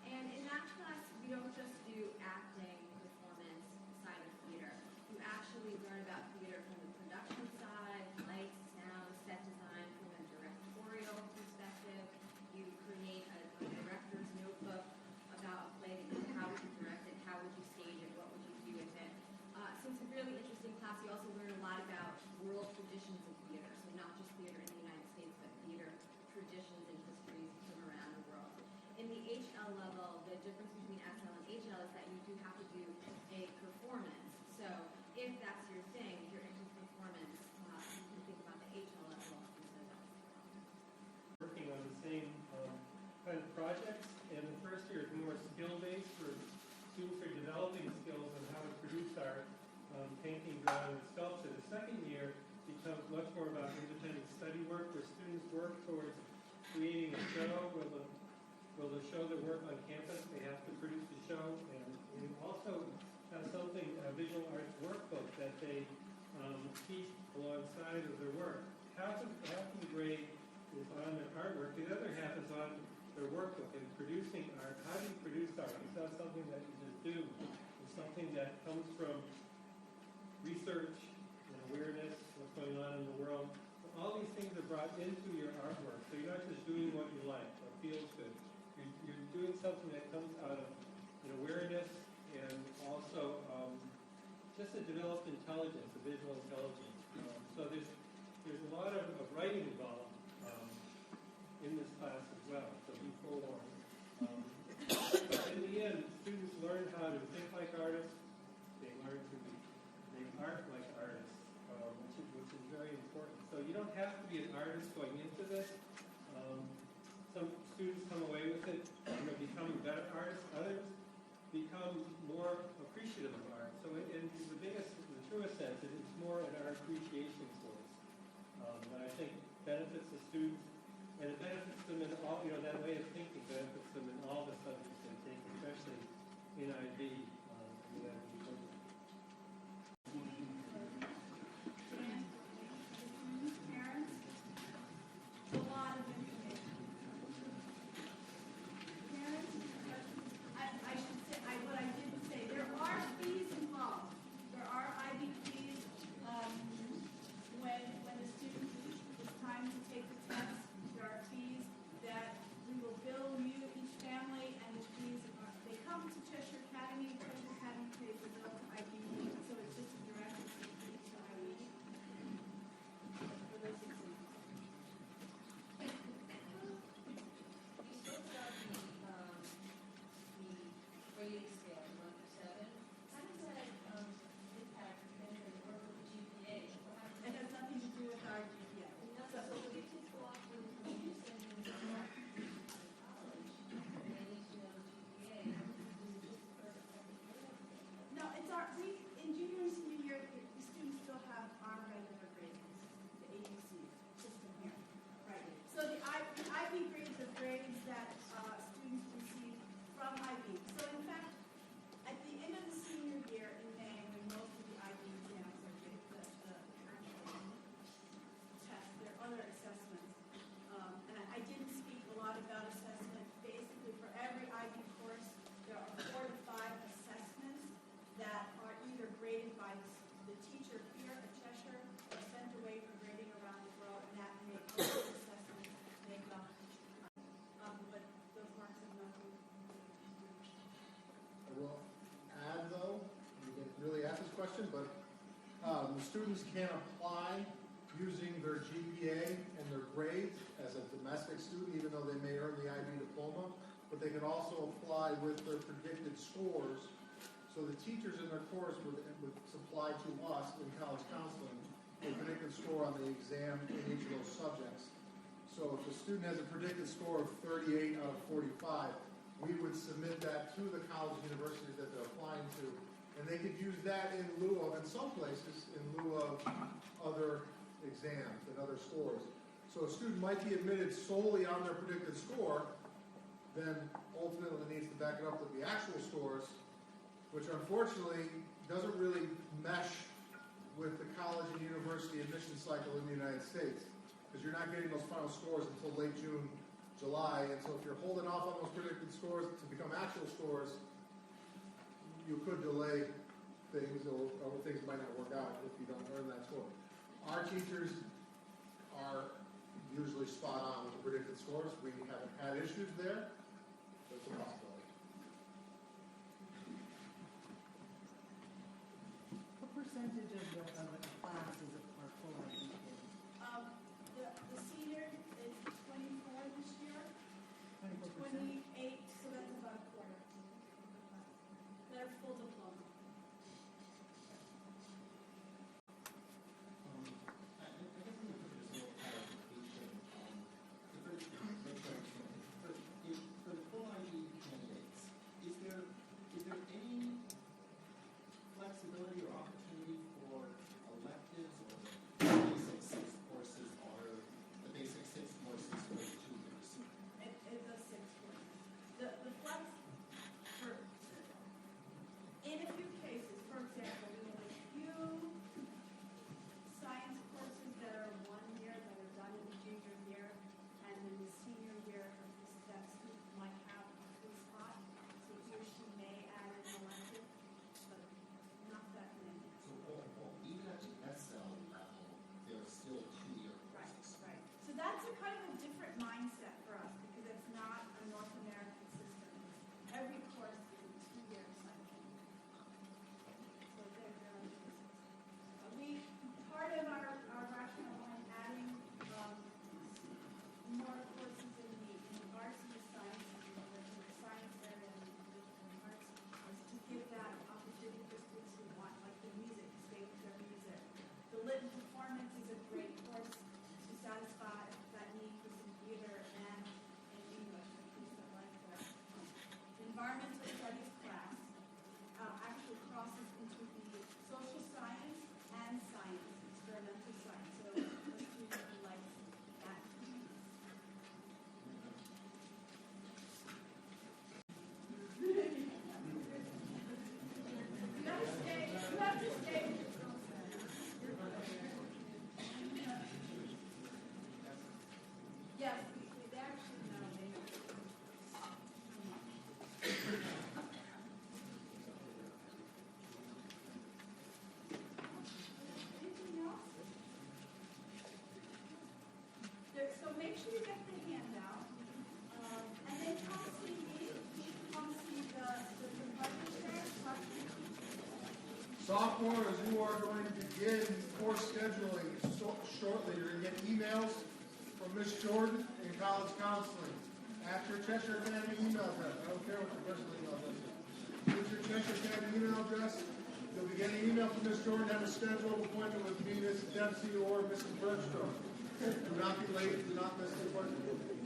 Speaker 16: And in that class, we don't just do acting, performance side of theater. You actually learn about theater from the production side, lights, sound, set design from a directorial perspective. You create a director's notebook about a play that how would you direct it, how would you stage it, what would you do with it. So it's a really interesting class. You also learn a lot about world traditions of theater. So not just theater in the United States, but theater traditions and histories from around the world. In the HL level, the difference between SL and HL is that you do have to do a performance. So if that's your thing, if you're into performance, you can think about the HL level instead of SL.
Speaker 14: Working on the same kind of projects, and the first year is more skill-based for students who are developing skills on how to produce art, painting, drawing, and sculpture. The second year becomes much more about independent study work, where students work towards creating a show. Will they show their work on campus? They have to produce a show, and we also have something, a visual arts workbook that they teach alongside of their work. Half of the grade is on their artwork, the other half is on their workbook and producing art. How do you produce art? It's not something that you just do. It's something that comes from research and awareness, what's going on in the world. So all these things are brought into your artwork. So you're not just doing what you like or feels good. You're doing something that comes out of an awareness and also just a developed intelligence, a visual intelligence. So there's a lot of writing involved in this class as well. So be forewarned. But in the end, students learn how to think like artists. They learn to make art like artists, which is very important. So you don't have to be an artist going into this. Some students come away with it, becoming better artists. Others become more appreciative of art. So in the truest sense, it's more an art appreciation course that I think benefits the students, and it benefits them in all, that way of thinking benefits them in all the subjects they take, especially in IB.
Speaker 2: Parents, a lot of information. Parents, I should say, what I didn't say, there are fees involved. There are IB fees when the student, it's time to take the test. There are fees that we will bill you, each family, and the
Speaker 3: question, but the students can apply using their GPA and their grades as a domestic student, even though they may earn the IB diploma, but they can also apply with their predicted scores. So the teachers in their course would supply to us in college counseling a predicted score on the exam in each of those subjects. So if a student has a predicted score of 38 out of 45, we would submit that to the college universities that they're applying to, and they could use that in lieu of, in some places, in lieu of other exams and other scores. So a student might be admitted solely on their predicted score, then ultimately needs to back it up with the actual scores, which unfortunately doesn't really mesh with the college and university admission cycle in the United States, because you're not getting those final scores until late June, July, and so if you're holding off on those predicted scores to become actual scores, you could delay things, or things might not work out if you don't earn that score. Our teachers are usually spot on with the predicted scores. We haven't had issues there, but it's a possibility.
Speaker 17: What percentage of the classes are full IB kids?
Speaker 2: The senior is 24 this year.
Speaker 17: 24%?
Speaker 2: 28, so that's about a quarter. They're full diploma.
Speaker 18: I guess I'm going to put this a little clarification. For the full IB candidates, is there any flexibility or opportunity for electives or the basic 6 courses or the basic 6 courses for the 2 years?
Speaker 2: It's a 6 course. The flex for in a few cases, for example, we have a few science courses that are 1 year that are done in the junior year, and in the senior year, that student might have a free spot, so he or she may add an elective, but not that many.
Speaker 18: So even at the SL level, they're still 2-year courses.
Speaker 2: Right. So that's a kind of a different mindset for us because it's not a North American system. Every course is a 2-year cycle. So they're very part of our rationale in adding more courses in the arts and the science area and the arts is to give that opportunity for students who want, like the music, to stay with their music. The lit and performance is a great course to satisfy that need for some theater and English, for kids that like that. The environmental studies class actually crosses into the social science and science, experimental science. So the student who likes that piece. You have to stay. You have to stay. Yes, they actually know. Anything else? So make sure you get the handout, and then come see me. Come see the publisher.
Speaker 3: Sophomores, you are going to begin course scheduling shortly. You're going to get emails from Miss Jordan in college counseling. At your Cheshire Academy email address. I don't care what your personal email address is. Use your Cheshire Academy email address. You'll be getting an email from Miss Jordan to have a scheduled appointment with me, Mrs. Dempsey, or Mrs. Bergstrom. Do not be late. Do not miss the appointment.